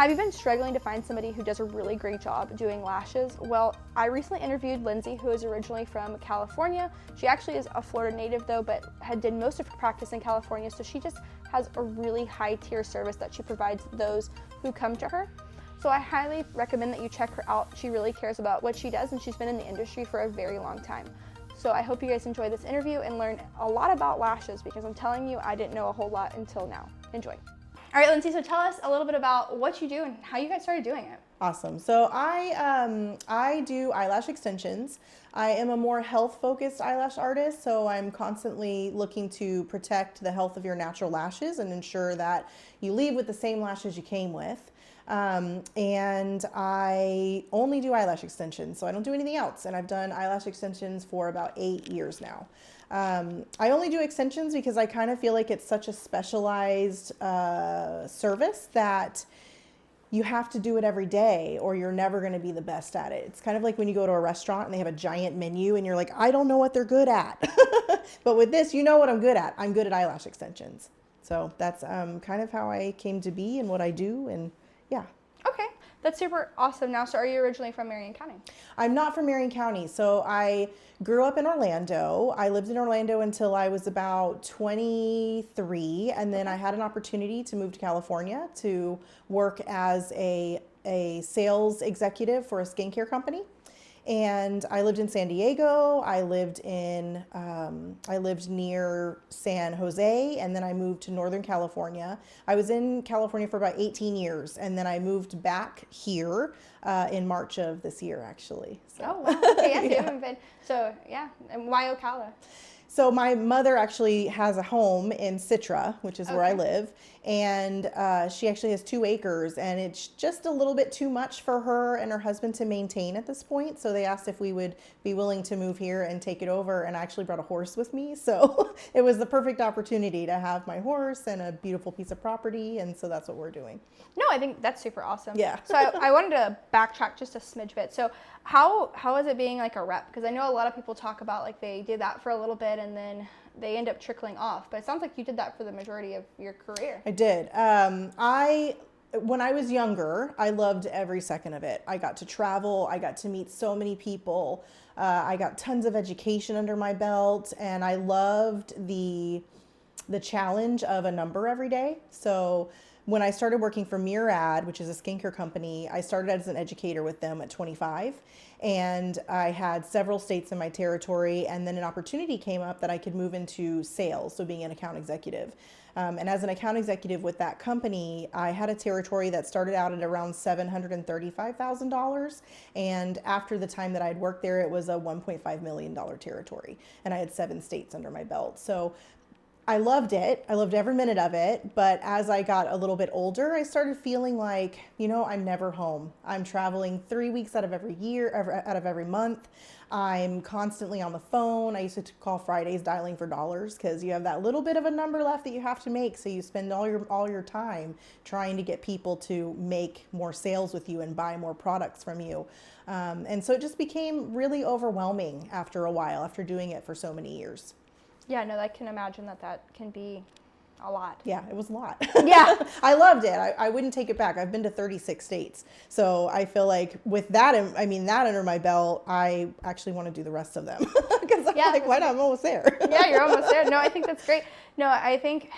Have you been struggling to find somebody who does a really great job doing lashes? Well, I recently interviewed Lindsey, who is originally from California. She actually is a Florida native though, but did most of her practice in California, so she just has a really high tier service that she provides those who come to her. So I highly recommend that you check her out. She really cares about what she does, and she's been in the industry for a very long time. So I hope you guys enjoy this interview and learn a lot about lashes, because I'm telling you, I didn't know a whole lot until now. Enjoy. All right, Lindsey, so tell us a little bit about what you do and how you guys started doing it. Awesome. So I do eyelash extensions. I am a more health-focused eyelash artist, so I'm constantly looking to protect the health of your natural lashes and ensure that you leave with the same lashes you came with. And I only do eyelash extensions, so I don't do anything else. And I've done eyelash extensions for about 8 years now. I only do extensions because I kind of feel like it's such a specialized service that you have to do it every day or you're never going to be the best at it. It's kind of like when you go to a restaurant and they have a giant menu and you're like, I don't know what they're good at. But with this, you know what I'm good at. I'm good at eyelash extensions. So that's kind of how I came to be and what I do, and yeah. Okay, that's super awesome. Now, so are you originally from Marion County? I'm not from Marion County. So I grew up in Orlando. I lived in Orlando until I was about 23. And then I had an opportunity to move to California to work as a sales executive for a skincare company. And I lived in San Diego. I lived near San Jose, and then I moved to Northern California. I was in California for about 18 years, and then I moved back here in March of this year, actually. So. Oh, wow. Okay, yes, Yeah. you haven't been. So, yeah. And why Ocala? So my mother actually has a home in Citra, which is where I live, and she actually has 2 acres, and it's just a little bit too much for her and her husband to maintain at this point. So they asked if we would be willing to move here and take it over, and I actually brought a horse with me. So it was the perfect opportunity to have my horse and a beautiful piece of property, and so that's what we're doing. No, I think that's super awesome. Yeah. So I wanted to backtrack just a smidge bit. So how is it being like a rep? Because I know a lot of people talk about like they did that for a little bit and then they end up trickling off. But it sounds like you did that for the majority of your career. I did. When I was younger, I loved every second of it. I got to travel. I got to meet so many people. I got tons of education under my belt, and I loved the challenge of a number every day. So when I started working for Murad, which is a skincare company, I started as an educator with them at 25. And I had several states in my territory, and then an opportunity came up that I could move into sales, so being an account executive. And as an account executive with that company, I had a territory that started out at around $735,000. And after the time that I'd worked there, it was a $1.5 million territory. And I had 7 states under my belt. So I loved it. I loved every minute of it. But as I got a little bit older, I started feeling like, I'm never home. I'm traveling 3 weeks out of every year, out of every month. I'm constantly on the phone. I used to call Fridays dialing for dollars because you have that little bit of a number left that you have to make. So you spend all your time trying to get people to make more sales with you and buy more products from you. And so it just became really overwhelming after a while, after doing it for so many years. Yeah, no, I can imagine that can be a lot. Yeah, it was a lot. Yeah. I loved it. I wouldn't take it back. I've been to 36 states. So I feel like with that, that under my belt, I actually want to do the rest of them. Because I'm like, why not? I'm almost there. Yeah, you're almost there. No, I think that's great. No, I think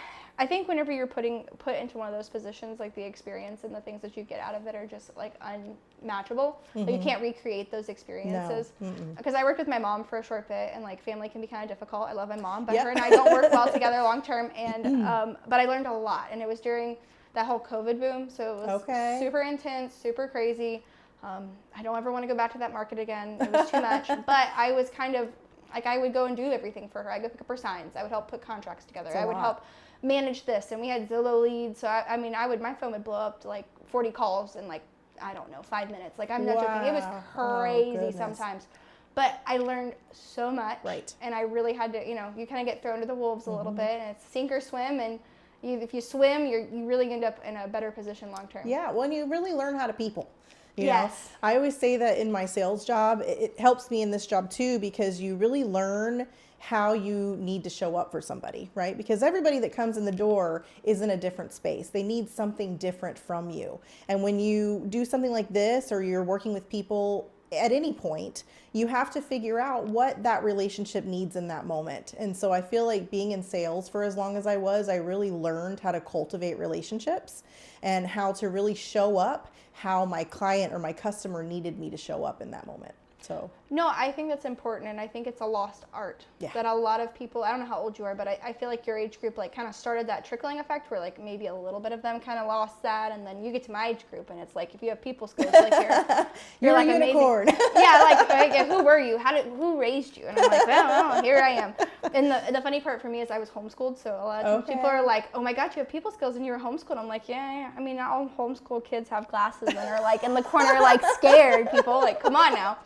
whenever you're put into one of those positions, like the experience and the things that you get out of it are just like unmatchable. Like you can't recreate those experiences. Because I worked with my mom for a short bit, and like family can be kind of difficult. I love my mom, but her and I don't work well together long term. And but I learned a lot, and it was during that whole COVID boom, so it was super intense, super crazy. I don't ever want to go back to that market again. It was too much. But I was kind of like, I would go and do everything for her. I'd go pick up her signs. I would help put contracts together. I would help manage this, and we had Zillow leads, so my phone would blow up to like 40 calls in like, I don't know, 5 minutes. Like, I'm not joking. It was crazy sometimes, but I learned so much. Right. And I really had to, you kind of get thrown to the wolves a little bit, and it's sink or swim, and if you swim, you really end up in a better position long term. Yeah, well, and you really learn how to people. You know? I always say that in my sales job, it helps me in this job too, because you really learn how you need to show up for somebody, right? Because everybody that comes in the door is in a different space. They need something different from you. And when you do something like this, or you're working with people at any point, you have to figure out what that relationship needs in that moment. And so I feel like being in sales for as long as I was, I really learned how to cultivate relationships and how to really show up how my client or my customer needed me to show up in that moment. So no, I think that's important, and I think it's a lost art that a lot of people, I don't know how old you are, but I feel like your age group like kind of started that trickling effect where like maybe a little bit of them kind of lost that, and then you get to my age group and it's like if you have people skills, like you're you're like a unicorn. amazing. Yeah, like who were you? Who raised you? And I'm like, well, here I am. And the funny part for me is I was homeschooled, so a lot of people are like, oh my God, you have people skills and you're homeschooled. I'm like, yeah. I mean, not all homeschool kids have glasses and are like in the corner like scared people. Like, come on now.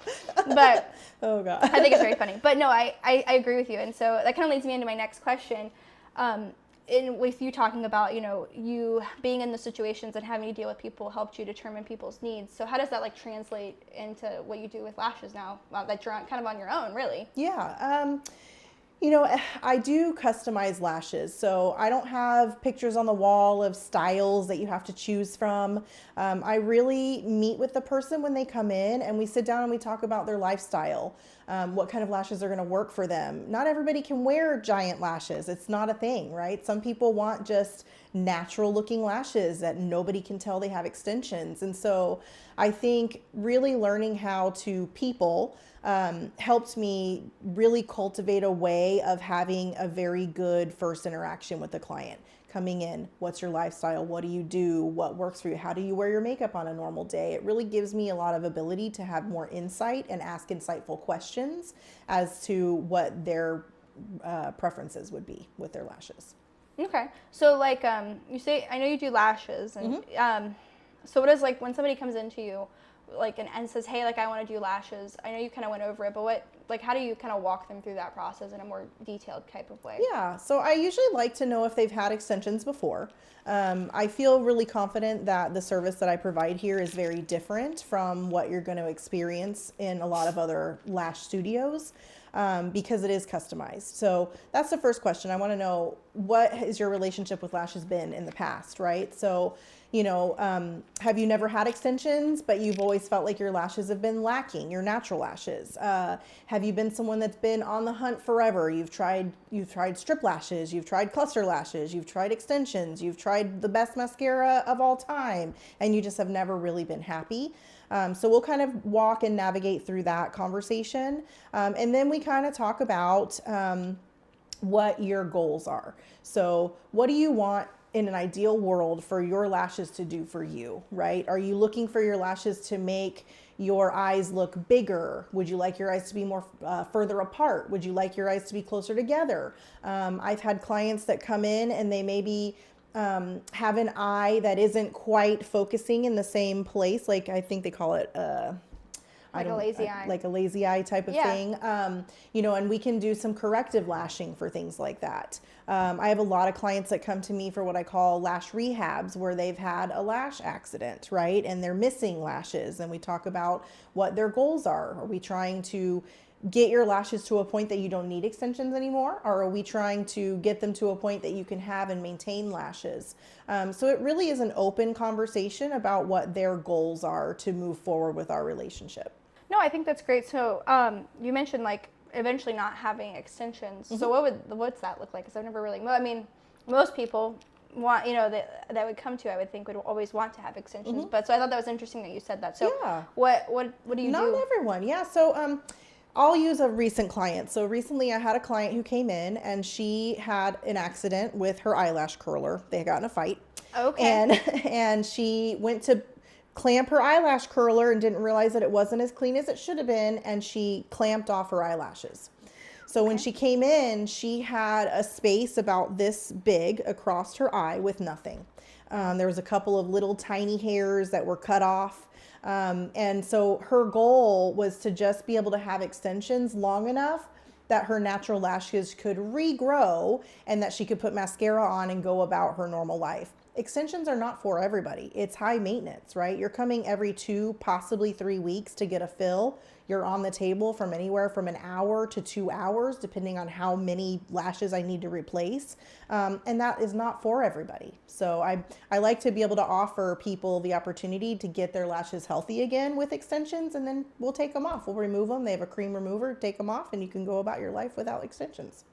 But oh God. I think it's very funny. But no, I agree with you. And so that kind of leads me into my next question. With you talking about, you being in the situations and having to deal with people helped you determine people's needs. So how does that like translate into what you do with lashes now that you're kind of on your own, really? Yeah. I do customize lashes, so I don't have pictures on the wall of styles that you have to choose from. I really meet with the person when they come in, and we sit down and we talk about their lifestyle, what kind of lashes are going to work for them. Not everybody can wear giant lashes. It's not a thing, right? Some people want just natural looking lashes that nobody can tell they have extensions. And so I think really learning how to people helped me really cultivate a way of having a very good first interaction with the client. Coming in, what's your lifestyle? What do you do? What works for you? How do you wear your makeup on a normal day? It really gives me a lot of ability to have more insight and ask insightful questions as to what their preferences would be with their lashes. Okay. So like you say, I know you do lashes, and so what is like when somebody comes into you like and says, hey, like I want to do lashes. I know you kind of went over it, but how do you kind of walk them through that process in a more detailed type of way? Yeah, so I usually like to know if they've had extensions before. I feel really confident that the service that I provide here is very different from what you're going to experience in a lot of other lash studios, because it is customized. So that's the first question. I want to know, what has your relationship with lashes been in the past, right? So have you never had extensions, but you've always felt like your lashes have been lacking, your natural lashes? Have you been someone that's been on the hunt forever? You've tried strip lashes, you've tried cluster lashes, you've tried extensions, you've tried the best mascara of all time, and you just have never really been happy. So we'll kind of walk and navigate through that conversation. And then we kind of talk about what your goals are. So what do you want in an ideal world for your lashes to do for you, right? Are you looking for your lashes to make your eyes look bigger? Would you like your eyes to be more further apart? Would you like your eyes to be closer together? I've had clients that come in and they maybe have an eye that isn't quite focusing in the same place. Like I think they call it like a lazy eye. Like a lazy eye type of thing. And we can do some corrective lashing for things like that. I have a lot of clients that come to me for what I call lash rehabs, where they've had a lash accident, right? And they're missing lashes. And we talk about what their goals are. Are we trying to get your lashes to a point that you don't need extensions anymore? Or are we trying to get them to a point that you can have and maintain lashes? So it really is an open conversation about what their goals are to move forward with our relationship. No, I think that's great. So you mentioned like eventually not having extensions. So what's that look like? Because I've never really, I mean, most people want, that would come to, I would think would always want to have extensions. But so I thought that was interesting that you said that. So what do you do? Not everyone. Yeah. So I'll use a recent client. So recently I had a client who came in and she had an accident with her eyelash curler. They got in a fight. Okay. And she went to clamp her eyelash curler and didn't realize that it wasn't as clean as it should have been, and she clamped off her eyelashes. So when she came in, she had a space about this big across her eye with nothing. There was a couple of little tiny hairs that were cut off. And so her goal was to just be able to have extensions long enough that her natural lashes could regrow and that she could put mascara on and go about her normal life. extensions are not for everybody. It's high maintenance, right? You're coming every 2, possibly 3 weeks to get a fill. You're on the table from anywhere from an hour to 2 hours, depending on how many lashes I need to replace. And that is not for everybody. So I like to be able to offer people the opportunity to get their lashes healthy again with extensions, and then we'll take them off. We'll remove them. They have a cream remover, take them off, and you can go about your life without extensions.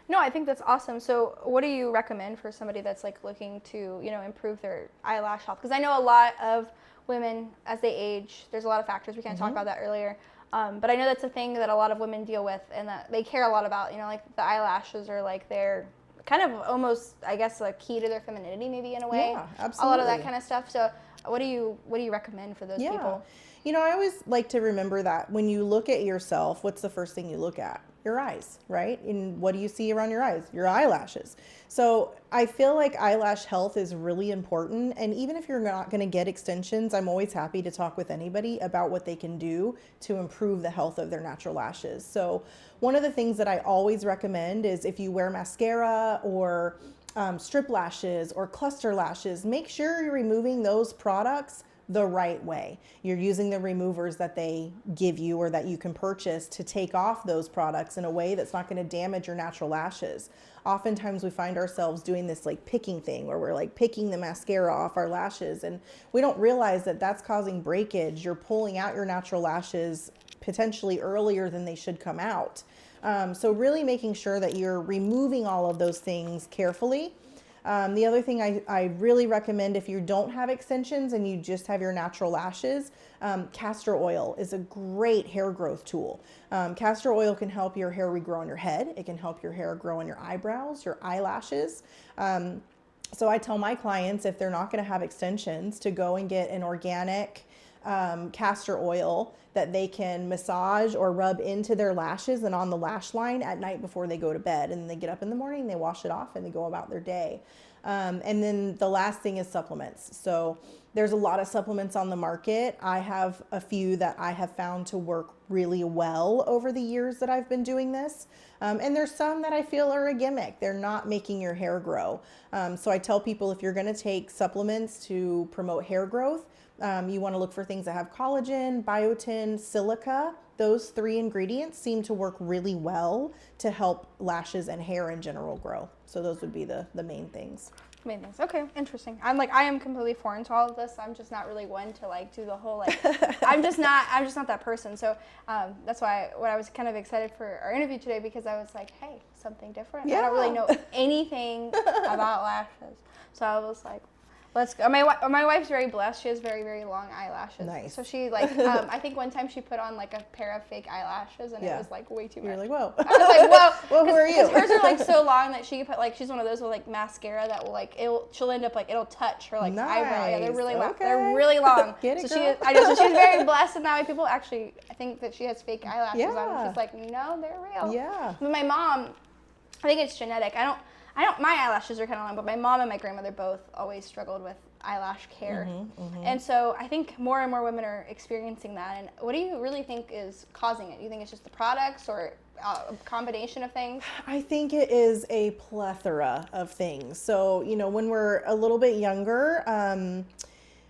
No, I think that's awesome. So what do you recommend for somebody that's like looking to, improve their eyelash health? Because I know a lot of women, as they age, there's a lot of factors. We kind of talked about that earlier. But I know that's a thing that a lot of women deal with, and that they care a lot about, like the eyelashes are like their kind of almost, I guess, a key to their femininity, maybe in a way. Yeah, absolutely. A lot of that kind of stuff. So what do you recommend for those people? I always like to remember that when you look at yourself, what's the first thing you look at? Your eyes, right? And what do you see around your eyes? Your eyelashes. So I feel like eyelash health is really important. And even if you're not going to get extensions, I'm always happy to talk with anybody about what they can do to improve the health of their natural lashes. So one of the things that I always recommend is if you wear mascara or strip lashes or cluster lashes, make sure you're removing those products the right way. You're using the removers that they give you or that you can purchase to take off those products in a way that's not going to damage your natural lashes. Oftentimes we find ourselves doing this like picking thing where we're like picking the mascara off our lashes, and we don't realize that that's causing breakage. You're pulling out your natural lashes potentially earlier than they should come out. So really making sure that you're removing all of those things carefully. The other thing I really recommend, if you don't have extensions and you just have your natural lashes, castor oil is a great hair growth tool. Castor oil can help your hair regrow on your head. It can help your hair grow on your eyebrows, your eyelashes. So I tell my clients, if they're not going to have extensions, to go and get an organic castor oil that they can massage or rub into their lashes and on the lash line at night before they go to bed. And then they get up in the morning, they wash it off, and they go about their day. And then the last thing is supplements. So there's a lot of supplements on the market. I have a few that I have found to work really well over the years that I've been doing this. And there's some that I feel are a gimmick. They're not making your hair grow. So I tell people, if you're going to take supplements to promote hair growth, you want to look for things that have collagen, biotin, silica. Those 3 ingredients seem to work really well to help lashes and hair in general grow. So those would be the main things. Main things. Okay, interesting. I am completely foreign to all of this. I'm just not really one to like do the whole like. I'm just not that person. So that's why when I was kind of excited for our interview today, because I was like, hey, something different. Yeah. I don't really know anything about lashes, so I was like, let's go. My wife's very blessed. She has very, very long eyelashes. Nice. So she like, I think one time she put on like a pair of fake eyelashes, and it was like way too much. You're like, whoa. I was like, whoa. Well, who are you? Hers are like so long that she can put like, she's one of those with like mascara that will like, she'll end up like, it'll touch her like eyebrow. Yeah, they're really long. Okay. They're really long. Get it, so girl. so she's very blessed in that way. People actually, I think that she has fake eyelashes on. Yeah. She's like, no, they're real. Yeah. But my mom, I think it's genetic. My eyelashes are kind of long, but my mom and my grandmother both always struggled with eyelash care. And so I think more and more women are experiencing that. And what do you really think is causing it? Do you think it's just the products or a combination of things? I think it is a plethora of things. So, when we're a little bit younger,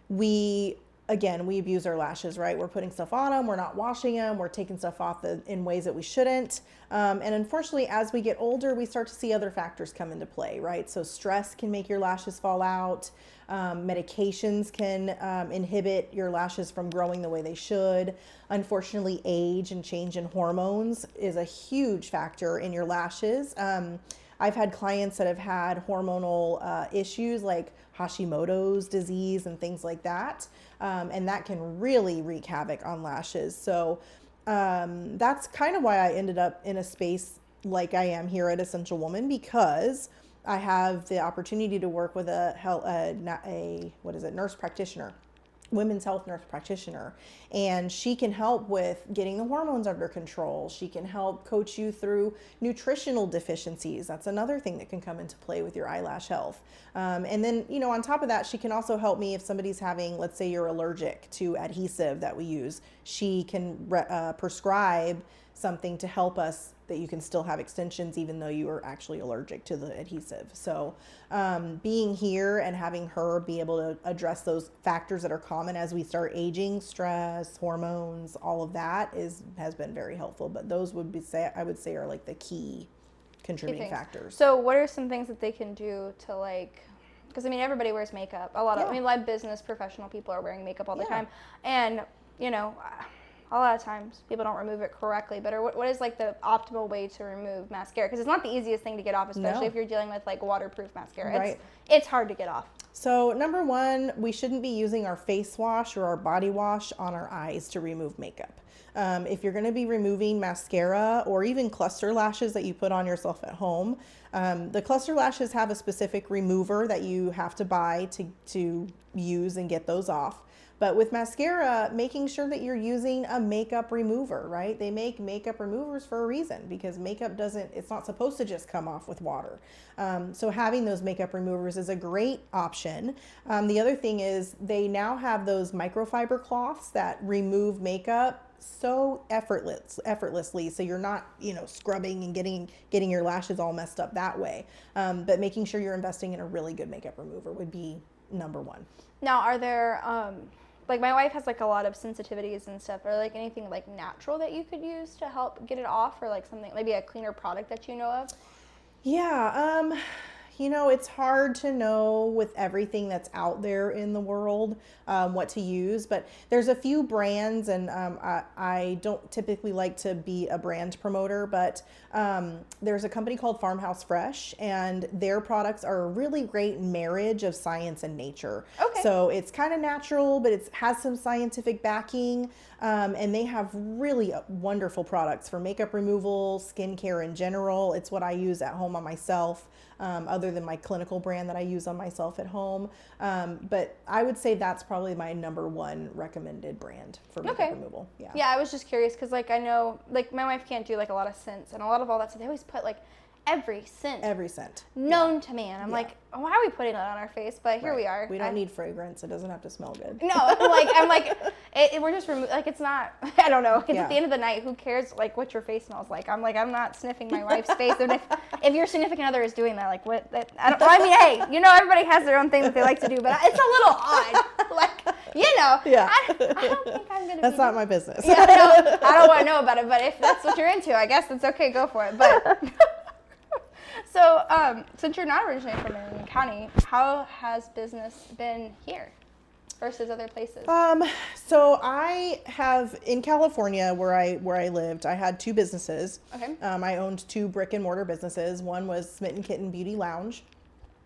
we abuse our lashes, right? We're putting stuff on them, we're not washing them, we're taking stuff off in ways that we shouldn't. And unfortunately, as we get older, we start to see other factors come into play, right? So stress can make your lashes fall out. Medications can inhibit your lashes from growing the way they should. Unfortunately, age and change in hormones is a huge factor in your lashes. I've had clients that have had hormonal issues like Hashimoto's disease and things like that. And that can really wreak havoc on lashes. So that's kind of why I ended up in a space like I am here at Essential Woman, because I have the opportunity to work with a nurse practitioner, women's health nurse practitioner, and she can help with getting the hormones under control. She can help coach you through nutritional deficiencies. That's another thing that can come into play with your eyelash health. And then, on top of that, she can also help me if somebody's having, let's say you're allergic to adhesive that we use. She can prescribe something to help us that you can still have extensions even though you are actually allergic to the adhesive. So being here and having her be able to address those factors that are common as we start aging, stress, hormones, all of that has been very helpful. But those I would say are like the key contributing factors. So what are some things that they can do to like, because I mean everybody wears makeup. I mean like business professional people are wearing makeup all the time, and you know, a lot of times people don't remove it correctly. But what is like the optimal way to remove mascara? Because it's not the easiest thing to get off, especially if you're dealing with like waterproof mascara. Right. It's hard to get off. So number one, we shouldn't be using our face wash or our body wash on our eyes to remove makeup. If you're going to be removing mascara or even cluster lashes that you put on yourself at home, the cluster lashes have a specific remover that you have to buy to use and get those off. But with mascara, making sure that you're using a makeup remover, right? They make makeup removers for a reason, because makeup it's not supposed to just come off with water. So having those makeup removers is a great option. The other thing is they now have those microfiber cloths that remove makeup so effortlessly, so you're not, scrubbing and getting your lashes all messed up that way. But making sure you're investing in a really good makeup remover would be number one. Now, are there like my wife has like a lot of sensitivities and stuff, or like anything like natural that you could use to help get it off, or like something, maybe a cleaner product that you know of? Yeah, it's hard to know with everything that's out there in the world what to use, but there's a few brands, and I don't typically like to be a brand promoter, but there's a company called Farmhouse Fresh, and their products are a really great marriage of science and nature. Okay. So it's kind of natural, but it has some scientific backing, and they have really wonderful products for makeup removal, skincare in general. It's what I use at home on myself. Other than my clinical brand that I use on myself at home. But I would say that's probably my number one recommended brand for makeup removal. Yeah. Yeah, I was just curious because like I know like my wife can't do like a lot of scents and a lot of all that, so they always put like every scent known to man. I'm like, why are we putting that on our face? But here we are. We don't need fragrance. It doesn't have to smell good. No, I'm like, we're just like, it's not, I don't know. It's at the end of the night, who cares like what your face smells like? I'm like, I'm not sniffing my wife's face. And if your significant other is doing that, like what, I mean, hey, everybody has their own thing that they like to do, but it's a little odd. Like, Yeah. I don't think I'm going to That's not my business. Yeah, no, I don't want to know about it, but if that's what you're into, I guess it's okay, go for it. But so, since you're not originally from Marion County, how has business been here versus other places? So I have in California where I lived, I had two businesses. Okay. I owned two brick and mortar businesses. One was Smitten Kitten Beauty Lounge,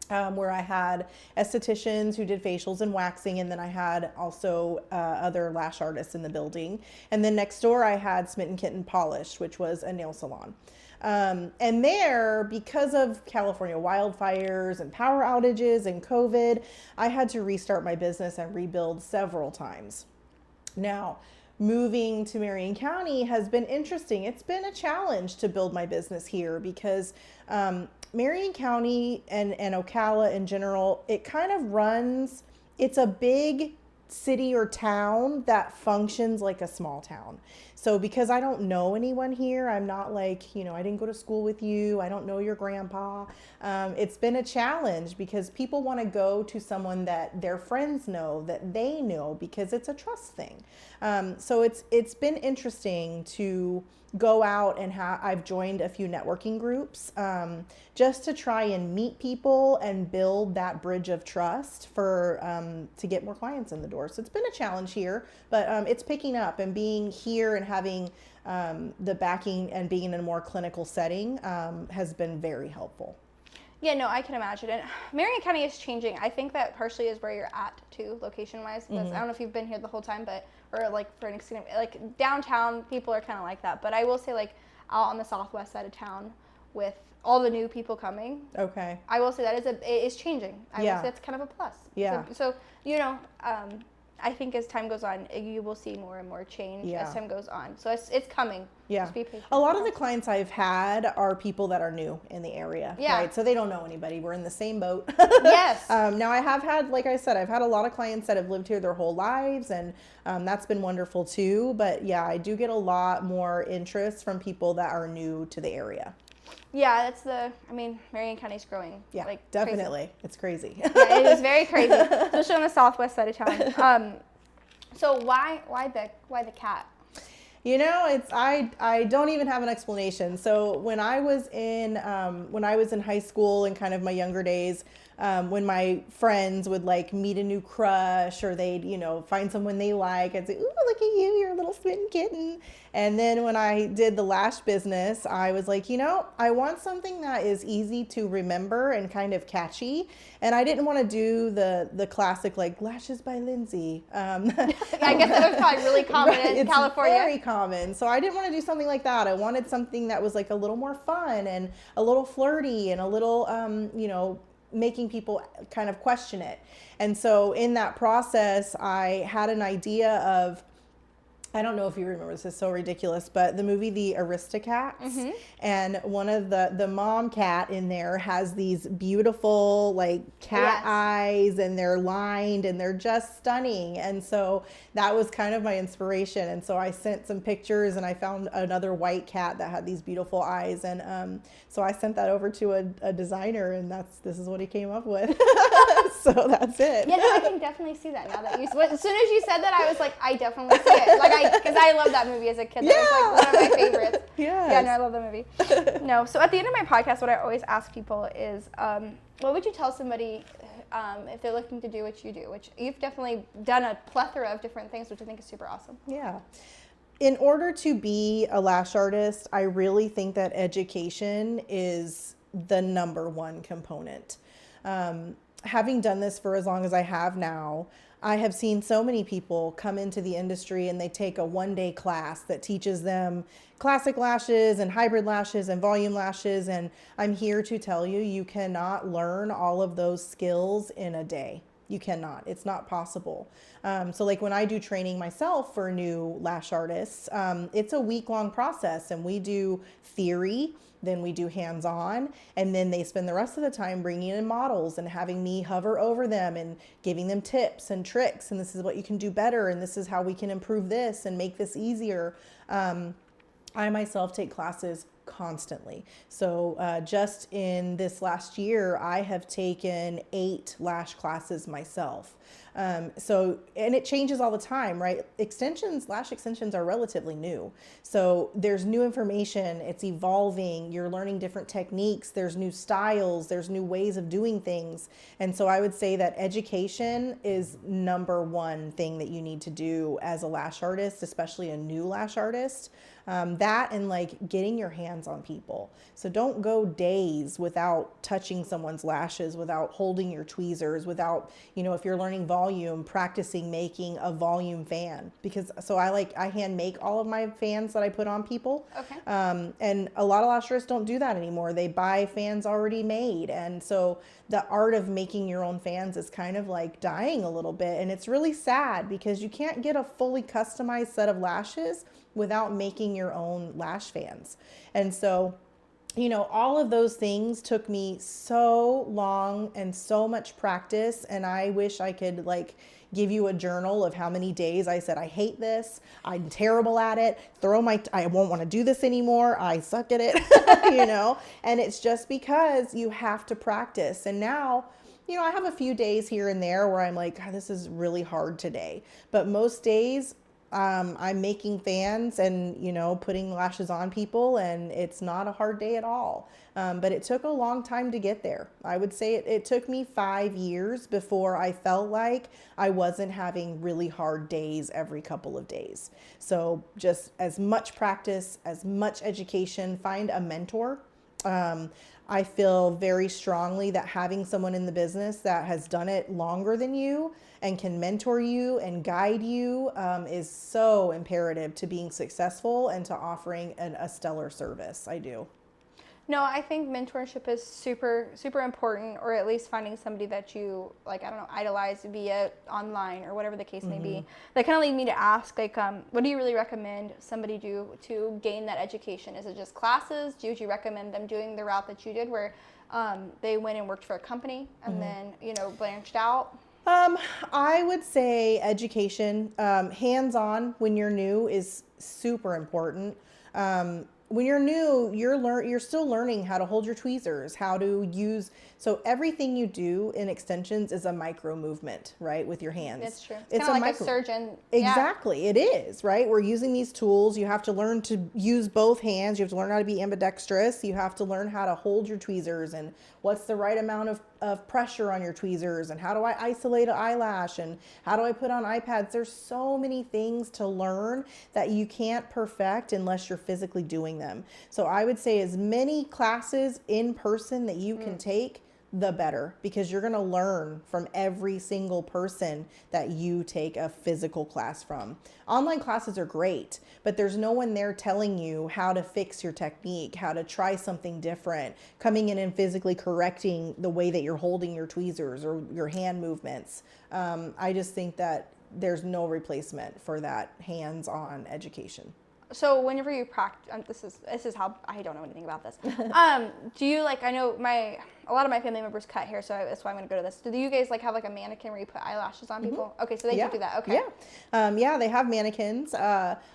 where I had estheticians who did facials and waxing, and then I had also other lash artists in the building. And then next door I had Smitten Kitten Polish, which was a nail salon. And there, because of California wildfires and power outages and COVID, I had to restart my business and rebuild several times. Now, moving to Marion County has been interesting. It's been a challenge to build my business here because Marion County and Ocala in general, it kind of runs, it's a big city or town that functions like a small town. So because I don't know anyone here, I'm not like, I didn't go to school with you, I don't know your grandpa. It's been a challenge because people want to go to someone that their friends know, that they know, because it's a trust thing. So it's been interesting to go out and I've joined a few networking groups just to try and meet people and build that bridge of trust for to get more clients in the door. So it's been a challenge here, but it's picking up, and being here and having the backing and being in a more clinical setting has been very helppful. Yeah, no, I can imagine it. Marion County is changing. I think that partially is where you're at too, location-wise. Because I don't know if you've been here the whole time, or like for an extent, like downtown, people are kind of like that. But I will say, like out on the southwest side of town, with all the new people coming, I will say that it is changing. I will say it's kind of a plus. Yeah. So I think as time goes on, you will see more and more change Yeah. as time goes on. So it's coming. Yeah. Just be patient. A lot of the clients I've had are people that are new in the area, Yeah. right? So they don't know anybody. We're in the same boat. Yes. Now I have had, like I said, I've had a lot of clients that have lived here their whole lives, and that's been wonderful too. But yeah, I do get a lot more interest from people that are new to the area. Yeah, Marion County's growing. Yeah, like, definitely. crazy. It's crazy. Yeah, it is very crazy, especially on the southwest side of town. So why the cat? You know, I don't even have an explanation. So when I was in high school and kind of my younger days, when my friends would like meet a new crush, or they'd, find someone they like, I'd say, "Ooh, look at you, you're a little smitten kitten." And then when I did the lash business, I was like, I want something that is easy to remember and kind of catchy. And I didn't want to do the classic like Lashes by Lindsey. I guess that was probably really common Right, in California. It's very common. So I didn't want to do something like that. I wanted something that was like a little more fun and a little flirty and a little, making people kind of question it. And so in that process, I had an idea of, I don't know if you remember, this is so ridiculous, but the movie The Aristocats, and one of the mom cat in there has these beautiful like cat eyes, and they're lined and they're just stunning. And so that was kind of my inspiration. And so I sent some pictures, and I found another white cat that had these beautiful eyes. And so I sent that over to a designer, and this is what he came up with. So that's it. Yeah, no, I can definitely see that now that as soon as you said that, I was like, I definitely see it. Because I loved that movie as a kid. That was like one of my favorites. Yes. Yeah, no, I love that movie. No, so at the end of my podcast, what I always ask people is, what would you tell somebody if they're looking to do what you do? Which you've definitely done a plethora of different things, which I think is super awesome. Yeah. In order to be a lash artist, I really think that education is the number one component. Having done this for as long as I have now, I have seen so many people come into the industry and they take a one-day class that teaches them classic lashes and hybrid lashes and volume lashes. And I'm here to tell you, you cannot learn all of those skills in a day. You cannot. It's not possible. So like when I do training myself for new lash artists, it's a week-long process, and we do theory, then we do hands-on, and then they spend the rest of the time bringing in models and having me hover over them and giving them tips and tricks, and this is what you can do better, and this is how we can improve this and make this easier. I myself take classes constantly. So just in this last year, I have taken 8 lash classes myself. And it changes all the time, right? Lash extensions are relatively new. So there's new information, it's evolving, you're learning different techniques, there's new styles, there's new ways of doing things. And so I would say that education is number one thing that you need to do as a lash artist, especially a new lash artist. That and like getting your hands on people. So don't go days without touching someone's lashes, without holding your tweezers, without, if you're learning volume, practicing making a volume fan. I hand make all of my fans that I put on people. Okay. And a lot of lash artists don't do that anymore. They buy fans already made. And so the art of making your own fans is kind of like dying a little bit. And it's really sad because you can't get a fully customized set of lashes without making your own lash fans. And so, all of those things took me so long and so much practice. And I wish I could give you a journal of how many days I said, I hate this, I'm terrible at it, I won't want to do this anymore, I suck at it, and it's just because you have to practice. And now, I have a few days here and there where I'm like, God, this is really hard today. But most days, I'm making fans and, putting lashes on people, and it's not a hard day at all. But it took a long time to get there. I would say it took me 5 years before I felt like I wasn't having really hard days every couple of days. So just as much practice, as much education, find a mentor. I feel very strongly that having someone in the business that has done it longer than you and can mentor you and guide you is so imperative to being successful and to offering a stellar service. I do. No, I think mentorship is super, super important, or at least finding somebody that you, like, I don't know, idolize via online or whatever the case may be. That kind of lead me to ask, like, what do you really recommend somebody do to gain that education? Is it just classes? Would you recommend them doing the route that you did where they went and worked for a company and then, you know, branched out? I would say education, hands-on when you're new is super important. When you're new, you're still learning how to hold your tweezers, how to use, so everything you do in extensions is a micro movement, right, with your hands. That's true. It's kind of like a surgeon. Exactly, it is, right? We're using these tools. You have to learn to use both hands. You have to learn how to be ambidextrous. You have to learn how to hold your tweezers and what's the right amount of pressure on your tweezers and how do I isolate an eyelash and how do I put on iPads. There's so many things to learn that you can't perfect unless you're physically doing them. So I would say as many classes in person that you can take, the better, because you're going to learn from every single person that you take a physical class from. Online classes are great, but there's no one there telling you how to fix your technique, how to try something different, coming in and physically correcting the way that you're holding your tweezers or your hand movements. I just think that there's no replacement for that hands-on education. So whenever you practice, this is how I don't know anything about this. Do you like? I know a lot of my family members cut hair, so that's why I'm gonna go to this. Do you guys like have like a mannequin where you put eyelashes on people? Okay, so they do that. Okay. Yeah, they have mannequins.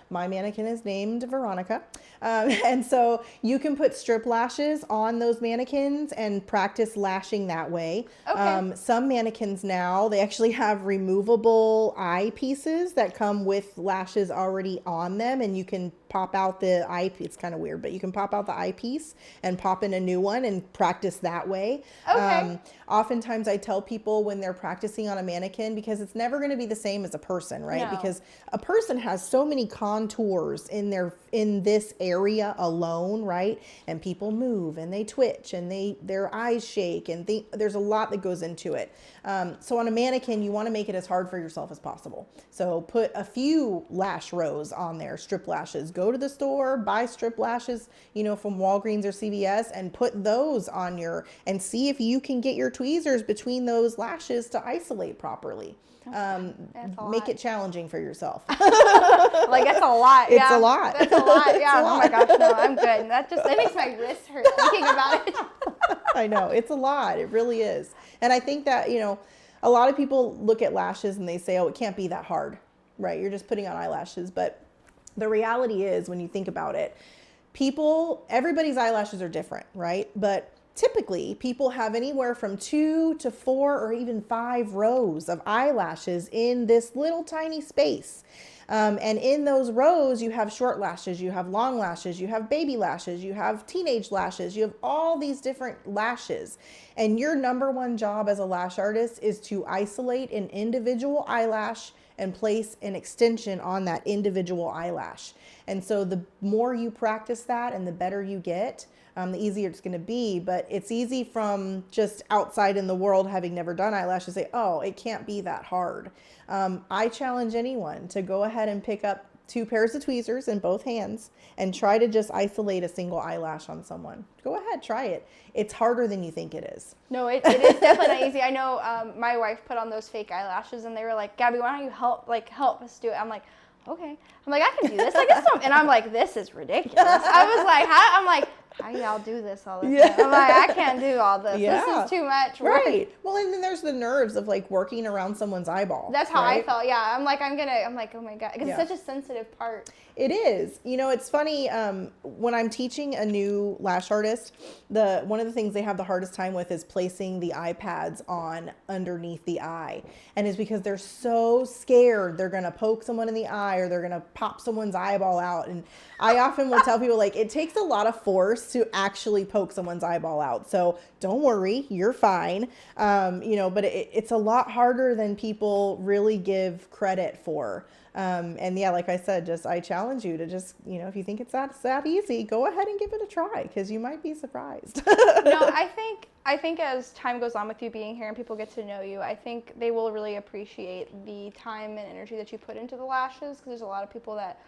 My mannequin is named Veronica, and so you can put strip lashes on those mannequins and practice lashing that way. Okay. Some mannequins now they actually have removable eye pieces that come with lashes already on them, and you can pop out the eye. It's kind of weird, but you can pop out the eyepiece and pop in a new one and practice that way. Okay. Oftentimes I tell people when they're practicing on a mannequin, because it's never going to be the same as a person, right? No. Because a person has so many contours in this area alone, right? And people move and they twitch and their eyes shake and there's a lot that goes into it. So on a mannequin, you want to make it as hard for yourself as possible. So put a few lash rows on there, strip lashes. Go to the store, buy strip lashes, from Walgreens or CVS, and put those on and see if you can get your tweezers between those lashes to isolate properly. Make it challenging for yourself. Like that's a lot. It's a lot. That's a lot. Yeah. Oh my gosh, no, I'm good. That makes my wrist hurt thinking about it. I know, it's a lot. It really is. And I think that, a lot of people look at lashes and they say, oh, it can't be that hard, right? You're just putting on eyelashes. But the reality is, when you think about it, everybody's eyelashes are different, right? But typically, people have anywhere from 2 to 4 or even 5 rows of eyelashes in this little tiny space. And in those rows, you have short lashes, you have long lashes, you have baby lashes, you have teenage lashes, you have all these different lashes. And your number one job as a lash artist is to isolate an individual eyelash and place an extension on that individual eyelash. And so the more you practice that and the better you get, the easier it's going to be. But it's easy from just outside in the world, having never done eyelashes, say, oh, it can't be that hard. I challenge anyone to go ahead and pick up 2 pairs of tweezers in both hands and try to just isolate a single eyelash on someone. Go ahead, try it. It's harder than you think it is. No, it is definitely not easy. I know my wife put on those fake eyelashes and they were like, Gabby, why don't you help us do it? I'm like, okay. I'm like, I can do this. And I'm like, this is ridiculous. I was like, how y'all do this all the time? I'm like, I can't do all this. Yeah. This is too much work. Right. Well, and then there's the nerves of working around someone's eyeball. That's how right? I felt. Yeah. I'm like, oh my God. Because it's such a sensitive part. It is. It's funny, when I'm teaching a new lash artist, one of the things they have the hardest time with is placing the iPads on underneath the eye. And it's because they're so scared they're going to poke someone in the eye or they're going to pop someone's eyeball out. And I often will tell people, it takes a lot of force to actually poke someone's eyeball out. So don't worry, you're fine. But it's a lot harder than people really give credit for. And yeah, like I said, I challenge you to just, if you think it's that easy, go ahead and give it a try, because you might be surprised. No, I think as time goes on with you being here and people get to know you, I think they will really appreciate the time and energy that you put into the lashes, because there's a lot of people that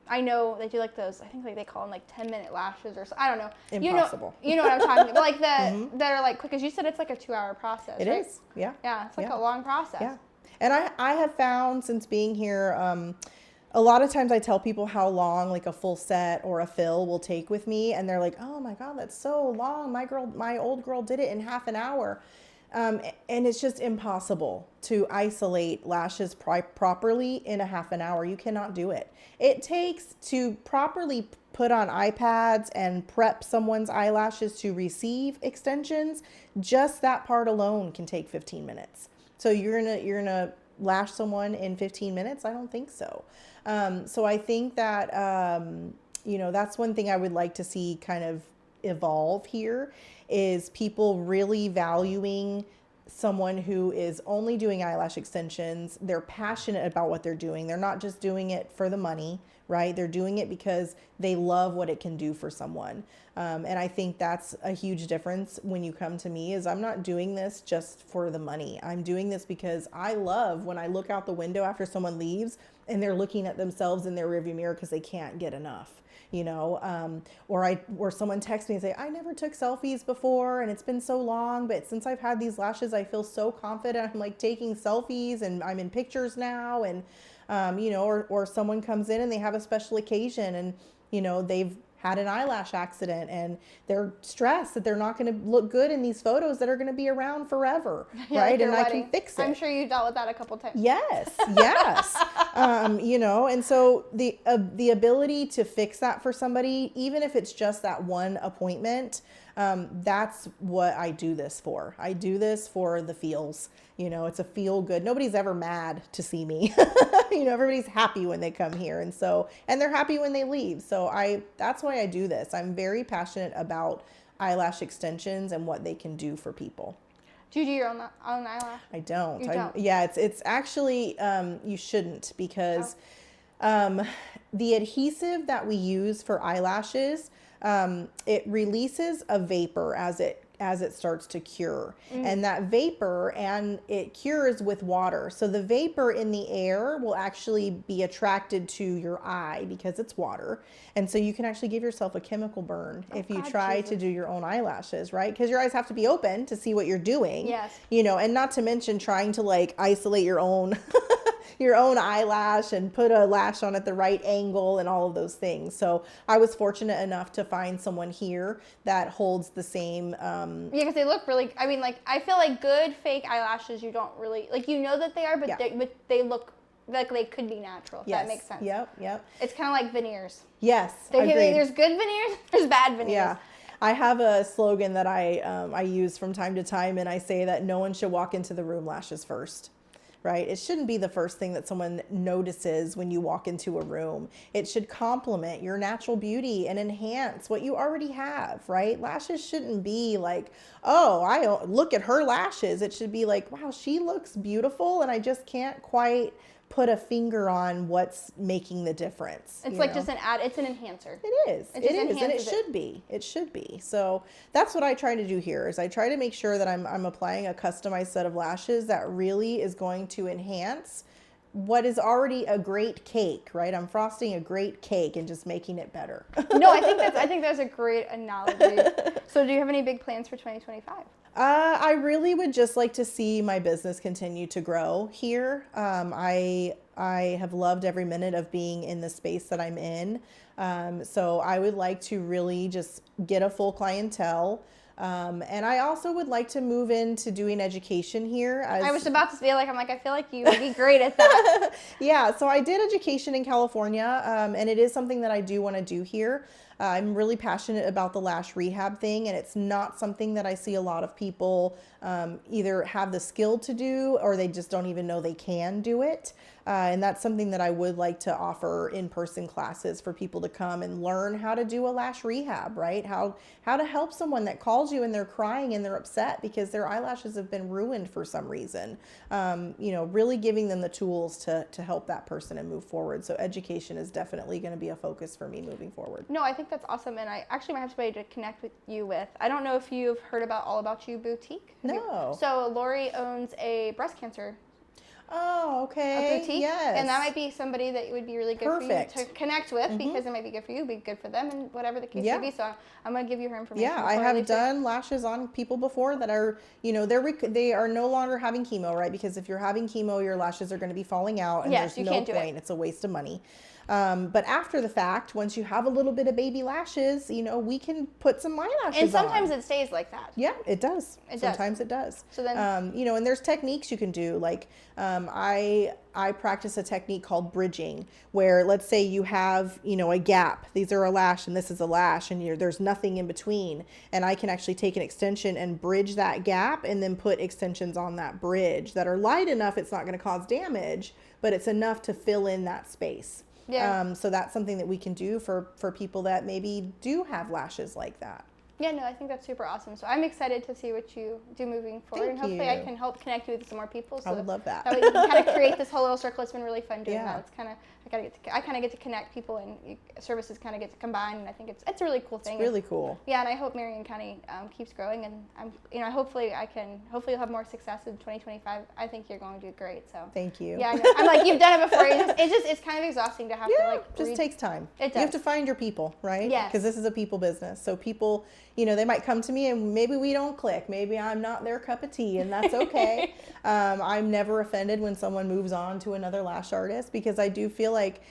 I know they do like those, I think like they call them like 10-minute lashes or so. I don't know. Impossible. You know what I'm talking about. But like that are like quick, as you said, it's like a 2-hour process. It right? is. Yeah. Yeah, it's like a long process. Yeah. And I have found since being here, a lot of times I tell people how long like a full set or a fill will take with me, and they're like, "Oh my God, that's so long. My old girl did it in half an hour." And it's just impossible to isolate lashes properly in a half an hour. You cannot do it. It takes to properly put on iPads and prep someone's eyelashes to receive extensions. Just that part alone can take 15 minutes. So you're gonna lash someone in 15 minutes? I don't think so. So I think that that's one thing I would like to see kind of evolve here, is people really valuing someone who is only doing eyelash extensions. They're passionate about what they're doing. They're not just doing it for the money, right? They're doing it because they love what it can do for someone. And I think that's a huge difference when you come to me, is I'm not doing this just for the money. I'm doing this because I love when I look out the window after someone leaves and they're looking at themselves in their rearview mirror because they can't get enough. Or someone texts me and say, I never took selfies before and it's been so long, but since I've had these lashes, I feel so confident. I'm like taking selfies and I'm in pictures now. And, or someone comes in and they have a special occasion and, they've had an eyelash accident and they're stressed that they're not going to look good in these photos that are going to be around forever. Yeah, right. Like and wedding. I can fix it. I'm sure you dealt with that a couple times. Yes. And so the ability to fix that for somebody, even if it's just that one appointment, that's what I do this for. I do this for the feels. It's a feel good. Nobody's ever mad to see me. Everybody's happy when they come here. And they're happy when they leave. So that's why I do this. I'm very passionate about eyelash extensions and what they can do for people. Do you do your own eyelash? I don't. You don't? It's actually, you shouldn't, because the adhesive that we use for eyelashes, it releases a vapor as it starts to cure. And that vapor, and it cures with water. So the vapor in the air will actually be attracted to your eye because it's water. And so you can actually give yourself a chemical burn if you try to do your own eyelashes, right? Because your eyes have to be open to see what you're doing. Yes. And not to mention trying to like isolate your own your own eyelash and put a lash on at the right angle and all of those things. So I was fortunate enough to find someone here that holds the same. Because they look really, I feel like good fake eyelashes, you don't really, that they are, but they look like they could be natural, if that makes sense. Yep. It's kind of like veneers. Yes, agreed. There's good veneers, there's bad veneers. Yeah. I have a slogan that I use from time to time, and I say that no one should walk into the room lashes first. Right? It shouldn't be the first thing that someone notices when you walk into a room. It should complement your natural beauty and enhance what you already have, right? Lashes shouldn't be like, oh, I look at her lashes. It should be like, wow, she looks beautiful, and I just can't quite put a finger on what's making the difference. It's like just it's an enhancer. It is. It is, and it enhances should be. It should be. So that's what I try to do here, is I try to make sure that I'm applying a customized set of lashes that really is going to enhance what is already a great cake, right? I'm frosting a great cake and just making it better. No, I think that's a great analogy. So do you have any big plans for 2025? I really would just like to see my business continue to grow here. I have loved every minute of being in the space that I'm in. So I would like to really just get a full clientele. And I also would like to move into doing education here. I was about to say, I feel like you would be great at that. Yeah, so I did education in California, and it is something that I do want to do here. I'm really passionate about the lash rehab thing, and it's not something that I see a lot of people either have the skill to do, or they just don't even know they can do it. And that's something that I would like to offer in-person classes for people to come and learn how to do a lash rehab, right? How to help someone that calls you and they're crying and they're upset because their eyelashes have been ruined for some reason. Really giving them the tools to help that person and move forward. So education is definitely going to be a focus for me moving forward. No, I think that's awesome. And I actually might have somebody to connect with you with. I don't know if you've heard about All About You Boutique. No. So Lori owns a breast cancer Oh, a okay. boutique. Yes. And that might be somebody that would be really good Perfect. for you to connect with, because it might be good for you, be good for them, and whatever the case may be. So I'm going to give you her information. Yeah, I have done lashes on people before that are, they are no longer having chemo, right? Because if you're having chemo, your lashes are going to be falling out, and Yes, there's you no can't do it. point. It's a waste of money. But after the fact, once you have a little bit of baby lashes, we can put some eyelashes And sometimes on. it stays like that. Yeah, it does. Sometimes does. it does. So then, and there's techniques you can do. Like, I practice a technique called bridging, where let's say you have, a gap. These are a lash and this is a lash, and there's nothing in between. And I can actually take an extension and bridge that gap, and then put extensions on that bridge that are light enough it's not going to cause damage, but it's enough to fill in that space. Yeah. So that's something that we can do for people that maybe do have lashes like that. Yeah, no, I think that's super awesome. So I'm excited to see what you do moving forward. And hopefully I can help connect you with some more people. So I would love that. That way we can kind of create this whole little circle. It's been really fun doing Yeah. that. It's kind of, I kind of get to connect people, and services kind of get to combine. And I think it's a really cool thing. It's really cool. Yeah, and I hope Marion County keeps growing, and hopefully you'll have more success in 2025. I think you're going to do great. So Thank you. yeah, I know. I'm like, you've done it before. It's kind of exhausting to have to like. Just takes time. It does. You have to find your people, right? Yes. Because this is a people business. So people, they might come to me and maybe we don't click. Maybe I'm not their cup of tea, and that's okay. I'm never offended when someone moves on to another lash artist, because I do feel like,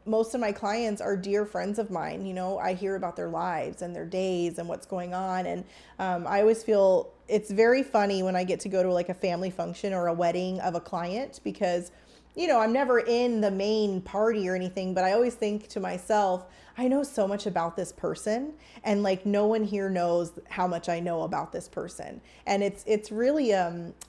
most of my clients are dear friends of mine. I hear about their lives and their days and what's going on. And I always feel it's very funny when I get to go to like a family function or a wedding of a client, because I'm never in the main party or anything, but I always think to myself, I know so much about this person, and like no one here knows how much I know about this person. And it's really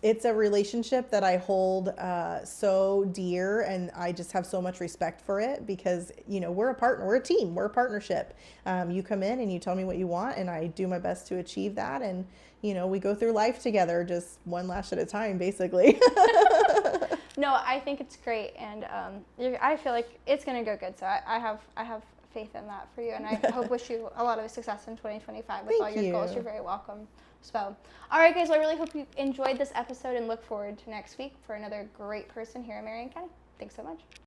it's a relationship that I hold so dear, and I just have so much respect for it, because we're a partner, we're a team, we're a partnership. You come in and you tell me what you want, and I do my best to achieve that, and we go through life together, just one lash at a time, basically. No, I think it's great, and I feel like it's gonna go good. So I have faith in that for you, and I wish you a lot of success in 2025 with all your goals. You're very welcome. So, all right, guys. Well, I really hope you enjoyed this episode, and look forward to next week for another great person here in Marion County. Thanks so much.